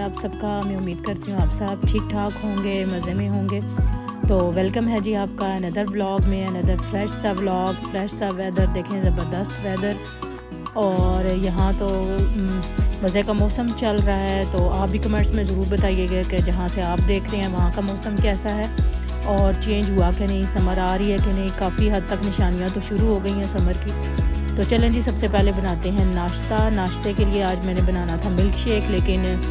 आप सबका। मैं उम्मीद करती हूँ आप सब ठीक ठाक होंगे, मज़े में होंगे। तो वेलकम है जी आपका अनदर व्लॉग में, अनदर फ्रेश सा व्लॉग, फ्रेश सा वेदर। देखें ज़बरदस्त वेदर, और यहाँ तो मज़े का मौसम चल रहा है। तो आप भी कमेंट्स में ज़रूर बताइएगा कि जहाँ से आप देख रहे हैं वहाँ का मौसम कैसा है और चेंज हुआ कि नहीं, समर आ रही है कि नहीं। काफ़ी हद तक निशानियाँ तो शुरू हो गई हैं समर की। तो चलें जी, सबसे पहले बनाते हैं नाश्ता। नाश्ते के लिए आज मैंने बनाना था मिल्क शेक, लेकिन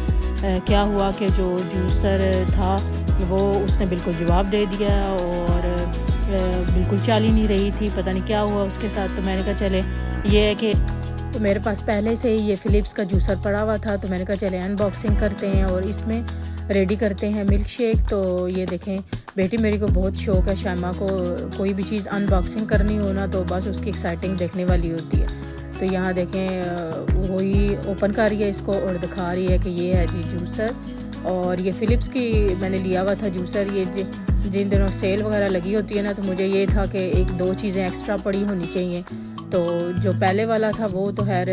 क्या हुआ कि जो जूसर था वो उसने बिल्कुल जवाब दे दिया और बिल्कुल चाल ही नहीं रही थी। पता नहीं क्या हुआ उसके साथ। तो मैंने कहा चले, ये है कि तो मेरे पास पहले से ही ये फ़िलिप्स का जूसर पड़ा हुआ था, तो मैंने कहा चले अनबॉक्सिंग करते हैं और इसमें रेडी करते हैं मिल्क शेक। तो ये देखें, बेटी मेरी को बहुत शौक़ है, शामा को कोई भी चीज़ अनबॉक्सिंग करनी हो ना तो बस उसकी एक्साइटिंग देखने वाली होती है। तो यहाँ देखें वही ओपन कर रही है इसको और दिखा रही है कि ये है जी जूसर। और ये फ़िलिप्स की मैंने लिया हुआ था जूसर। ये जिन दिनों सेल वगैरह लगी होती है ना, तो मुझे ये था कि एक दो चीज़ें एक्स्ट्रा पड़ी होनी चाहिए। तो जो पहले वाला था वो तो खैर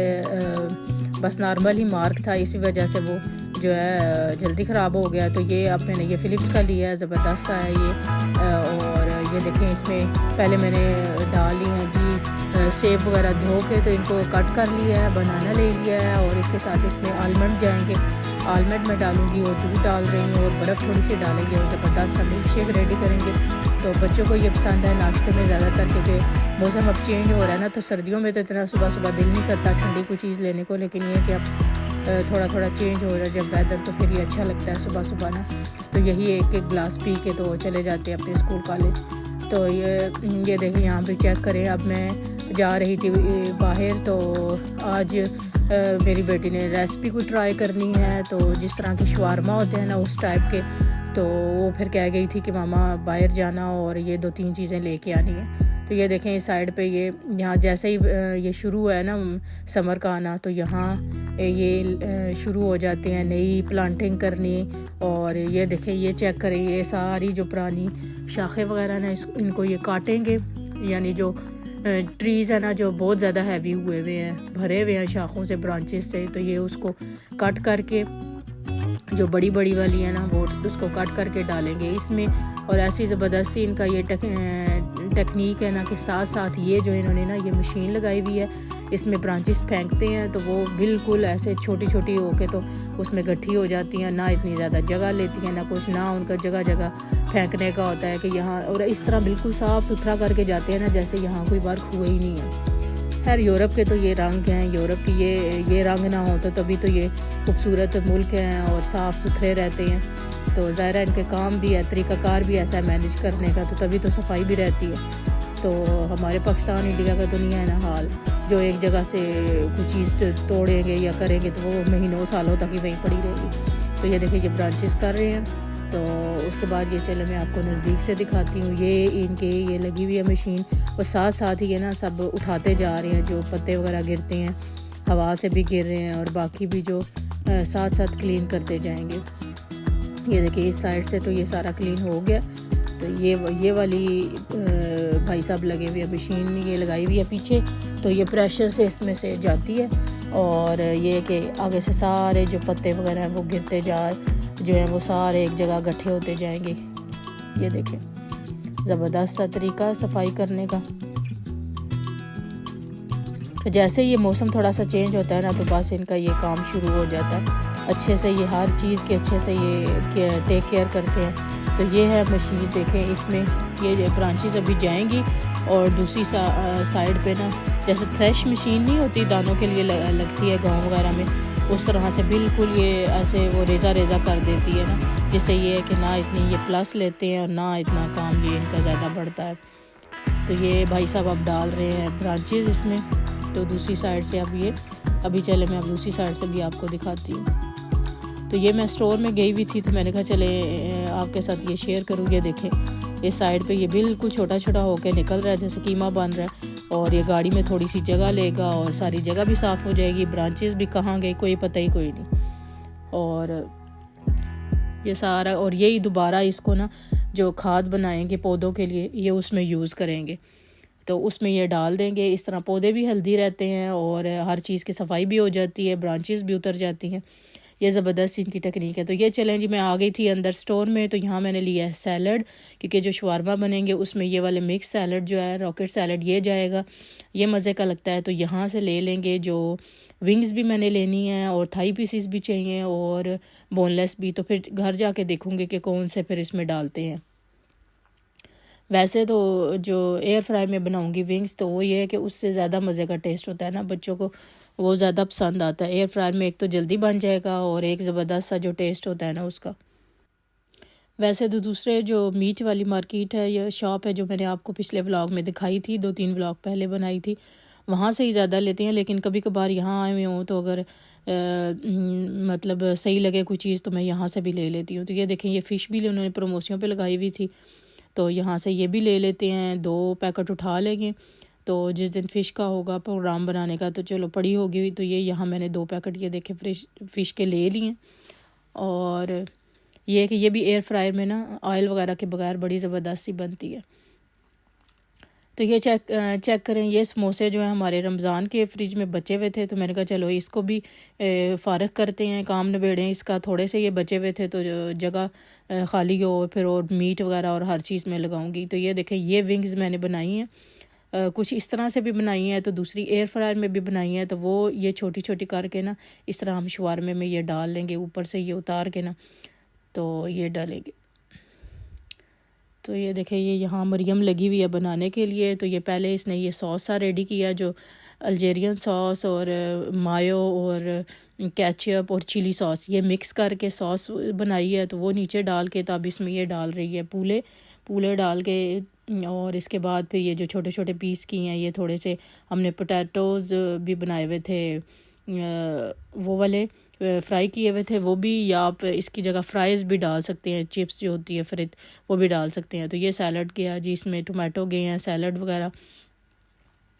बस नॉर्मल ही मार्क था, इसी वजह से वो जो है जल्दी ख़राब हो गया। तो ये अब मैंने ये फ़िलिप्स का लिया है, ज़बरदस्त सा है ये। और ये देखें, इसमें पहले मैंने डाल ली हैं जी सेब वगैरह धो के, तो इनको कट कर लिया है, बनाना ले लिया है। और इसके साथ इसमें आलमंड जाएंगे, आलमंड में डालूंगी और दूध डाल रही हूँ और बर्फ़ थोड़ी सी डालेंगे और ज़बरदस्त सा मिल्क शेक रेडी करेंगे। तो बच्चों को ये पसंद है नाश्ते में ज़्यादातर, क्योंकि मौसम अब चेंज हो रहा है ना। तो सर्दियों में तो इतना सुबह सुबह दिल नहीं करता ठंडी कोई चीज़ लेने को, लेकिन ये कि अब थोड़ा थोड़ा चेंज हो रहा है जब वेदर, तो फिर ये अच्छा लगता है सुबह सुबह ना। तो यही एक एक गिलास पी के तो चले जाते हैं अपने स्कूल कॉलेज। तो ये देखिए, यहाँ पे चेक करें। अब मैं जा रही थी बाहर, तो आज मेरी बेटी ने रेसिपी को ट्राई करनी है। तो जिस तरह के शवारमा होते हैं ना उस टाइप के, तो वो फिर कह गई थी कि मामा बाहर जाना और ये 2-3 चीज़ें लेके आनी है। तो ये देखें इस साइड पे यहाँ जैसे ही ये शुरू हुआ है ना समर का आना, तो यहाँ ये शुरू हो जाते हैं नई प्लांटिंग करनी। और ये देखें, ये चेक करें, ये सारी जो पुरानी शाखें वगैरह ना इनको ये काटेंगे। यानी जो ट्रीज़ है ना जो बहुत ज़्यादा हैवी हुए हुए हैं, भरे हुए हैं शाखों से, ब्रांचेस से, तो ये उसको कट करके जो बड़ी बड़ी वाली है ना वो उसको कट करके डालेंगे इसमें। और ऐसी ज़बरदस्ती इनका ये टेक्निक है ना कि साथ साथ ये जो इन्होंने ना ये मशीन लगाई हुई है, इसमें ब्रांचेस फेंकते हैं तो वो बिल्कुल ऐसे छोटी छोटी होके तो उसमें गट्ठी हो जाती हैं, ना इतनी ज़्यादा जगह लेती हैं ना कुछ, ना उनका जगह जगह फेंकने का होता है कि यहाँ। और इस तरह बिल्कुल साफ़ सुथरा करके जाते हैं ना जैसे यहाँ कोई बार हुआ ही नहीं है। खैर यूरोप के तो ये रंग हैं, यूरोप की ये रंग ना हो तो तभी तो ये खूबसूरत मुल्क हैं और साफ़ सुथरे रहते हैं। तो ज़ाहिर है इनके काम भी है, तरीक़ाकार भी ऐसा है मैनेज करने का, तो तभी तो सफाई भी रहती है। तो हमारे पाकिस्तान इंडिया का तो नहीं है ना हाल, जो एक जगह से कुछ चीज़ तोड़ेंगे या करेंगे तो वो महीनों सालों तक ही वहीं पड़ी रहेगी। तो ये देखिए ये ब्रांचेस कर रहे हैं। तो उसके बाद ये चले मैं आपको नज़दीक से दिखाती हूँ। ये इनके ये लगी हुई है मशीन, और साथ साथ ही ये ना सब उठाते जा रहे हैं, जो पत्ते वगैरह गिरते हैं हवा से भी गिर रहे हैं और बाकी भी जो साथ साथ क्लीन करते जाएंगे। ये देखिए इस साइड से तो ये सारा क्लीन हो गया। तो ये वाली भाई साहब लगे हुए मशीन ये लगाई हुई है पीछे, तो ये प्रेशर से इसमें से जाती है और ये कि आगे से सारे जो पत्ते वगैरह हैं वो गिरते जो है वो सारे एक जगह इकट्ठे होते जाएंगे। ये देखें ज़बरदस्त सा तरीका है सफाई करने का। तो जैसे ये मौसम थोड़ा सा चेंज होता है ना तो बस इनका ये काम शुरू हो जाता है अच्छे से। ये हर चीज़ के अच्छे से ये टेक केयर करते हैं। तो ये है मशीन, देखें इसमें ये ब्रांचेस अभी जाएंगी और दूसरी साइड पे ना जैसे थ्रेश मशीन नहीं होती दानों के लिए लगती है गाँव वगैरह में, उस तरह से बिल्कुल ये ऐसे वो रेज़ा कर देती है ना, जिससे ये है कि ना इतनी ये प्लस लेते हैं और ना इतना काम ये इनका ज़्यादा बढ़ता है। तो ये भाई साहब अब डाल रहे हैं ब्रांचेस इसमें। तो दूसरी साइड से अब ये अभी चले मैं अब दूसरी साइड से भी आपको दिखाती हूँ। तो ये मैं स्टोर में गई हुई थी तो मैंने कहा चले आपके साथ ये शेयर करूँ। ये देखें इस साइड पे ये बिल्कुल छोटा छोटा होकर निकल रहा है जैसे कीमा बन रहा है, और ये गाड़ी में थोड़ी सी जगह लेगा और सारी जगह भी साफ़ हो जाएगी। ब्रांचेस भी कहाँ गई कोई पता ही कोई नहीं। और ये सारा और यही दोबारा इसको ना जो खाद बनाएंगे पौधों के लिए ये उसमें यूज़ करेंगे, तो उसमें ये डाल देंगे। इस तरह पौधे भी हेल्दी रहते हैं और हर चीज़ की सफाई भी हो जाती है, ब्रांचेस भी उतर जाती हैं। ये ज़बरदस्त इनकी टेक्निक है। तो ये चलें जी, मैं आ गई थी अंदर स्टोर में। तो यहाँ मैंने लिया है सैलड, क्योंकि जो शवारमा बनेंगे उसमें ये वाले मिक्स सैलड जो है, रॉकेट सैलड, ये जाएगा, ये मज़े का लगता है। तो यहाँ से ले लेंगे। जो विंग्स भी मैंने लेनी है और थाई पीसीस भी चाहिए और बोनलेस भी। तो फिर घर जाके देखूँगी कि कौन से फिर इसमें डालते हैं। वैसे तो जो एयर फ्राई में बनाऊंगी विंग्स, तो वो ये है कि उससे ज़्यादा मज़े का टेस्ट होता है ना, बच्चों को वो ज़्यादा पसंद आता है। एयर फ्रायर में एक तो जल्दी बन जाएगा और एक ज़बरदस्त सा जो टेस्ट होता है ना उसका। वैसे तो दूसरे जो मीट वाली मार्केट है या शॉप है, जो मैंने आपको पिछले व्लॉग में दिखाई थी, 2-3 व्लॉग पहले बनाई थी, वहाँ से ही ज़्यादा लेते हैं। लेकिन कभी कभार यहाँ आए हुए हों तो अगर मतलब सही लगे कोई चीज़ तो मैं यहाँ से भी ले लेती हूँ। तो ये देखें, ये फ़िश भी उन्होंने प्रमोशन पे लगाई हुई थी, तो यहाँ से ये भी ले लेते हैं। 2 पैकेट उठा लेंगे। तो जिस दिन फ़िश का होगा प्रोग्राम बनाने का तो चलो पड़ी होगी। तो ये यहाँ मैंने 2 पैकेट ये देखे फ़िश के ले लिए। और ये कि ये भी एयर फ्रायर में ना ऑयल वगैरह के बगैर बड़ी ज़बरदस्त सी बनती है। तो ये चेक करें, ये समोसे जो है हमारे रमज़ान के फ्रिज में बचे हुए थे, तो मैंने कहा चलो इसको भी फ़ारग करते हैं, काम निबेड़ें इसका। थोड़े से ये बचे हुए थे तो जगह खाली हो फिर, और मीट वगैरह और हर चीज़ में लगाऊंगी। तो ये देखें, ये विंग्स मैंने बनाई हैं, कुछ इस तरह से भी बनाई है, तो दूसरी एयर फ्रायर में भी बनाई है। तो वो ये छोटी छोटी करके ना इस तरह हम शवारमे में ये डाल लेंगे, ऊपर से ये उतार के ना तो ये डालेंगे। तो ये देखें, ये यहाँ मरियम लगी हुई है बनाने के लिए। तो ये पहले इसने ये सॉस सा रेडी किया, जो अल्जेरियन सॉस और मायो और केचप और चिली सॉस ये मिक्स करके सॉस बनाई है। तो वो नीचे डाल के, तो अब इसमें ये डाल रही है पूले पूले डाल के। और इसके बाद फिर ये जो छोटे छोटे पीस की हैं, ये थोड़े से हमने पोटैटोज़ भी बनाए हुए थे, वो वाले फ्राई किए हुए थे वो भी, या आप इसकी जगह फ्राइज़ भी डाल सकते हैं, चिप्स जो होती है फ्रिज वो भी डाल सकते हैं। तो ये सैलड किया जी, इसमें टोमेटो गए हैं, सैलड वगैरह,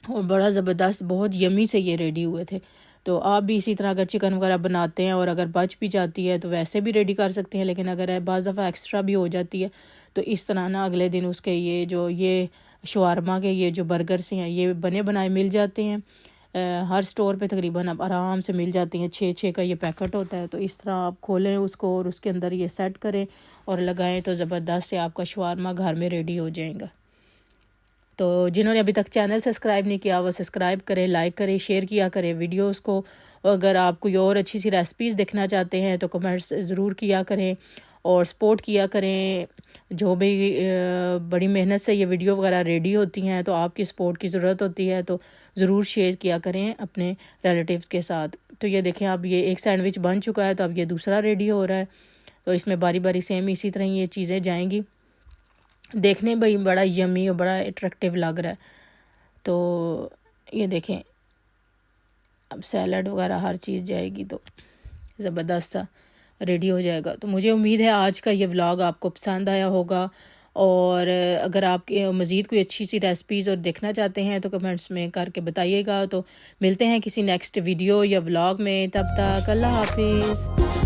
और बड़ा ज़बरदस्त बहुत यमी से ये रेडी हुए थे। तो आप भी इसी तरह अगर चिकन वगैरह बनाते हैं और अगर बच भी जाती है तो वैसे भी रेडी कर सकते हैं। लेकिन अगर बाज़ दफ़ा एक्स्ट्रा भी हो जाती है तो इस तरह ना अगले दिन उसके ये शवारमा के ये जो बर्गर्स हैं ये बने बनाए मिल जाते हैं। हर स्टोर पे तकरीबन अब आराम से मिल जाती हैं, 6-6 का ये पैकेट होता है। तो इस तरह आप खोलें उसको और उसके अंदर ये सेट करें और लगाएं, तो ज़बरदस्त से आपका शवारमा घर में रेडी हो जाएगा। तो जिन्होंने अभी तक चैनल सब्सक्राइब नहीं किया वो सब्सक्राइब करें, लाइक करें, शेयर किया करें वीडियोस को। अगर आप कोई और अच्छी सी रेसिपीज़ देखना चाहते हैं तो कमेंट्स ज़रूर किया करें और सपोर्ट किया करें। जो भी बड़ी मेहनत से ये वीडियो वगैरह रेडी होती हैं, तो आपकी सपोर्ट की ज़रूरत होती है, तो ज़रूर शेयर किया करें अपने रिलेटिव्स के साथ। तो ये देखें, अब ये एक सैंडविच बन चुका है, तो अब ये दूसरा रेडी हो रहा है। तो इसमें बारी बारी सेम इसी तरह ये चीज़ें जाएंगी। देखने में भाई बड़ा यमी और बड़ा अट्रैक्टिव लग रहा है। तो ये देखें, अब सैलड वगैरह हर चीज़ जाएगी तो ज़बरदस्त सा रेडी हो जाएगा। तो मुझे उम्मीद है आज का ये व्लॉग आपको पसंद आया होगा। और अगर आप मज़ीद कोई अच्छी सी रेसिपीज़ और देखना चाहते हैं तो कमेंट्स में करके बताइएगा। तो मिलते हैं किसी नेक्स्ट वीडियो या व्लॉग में, तब तक अल्लाह हाफिज़।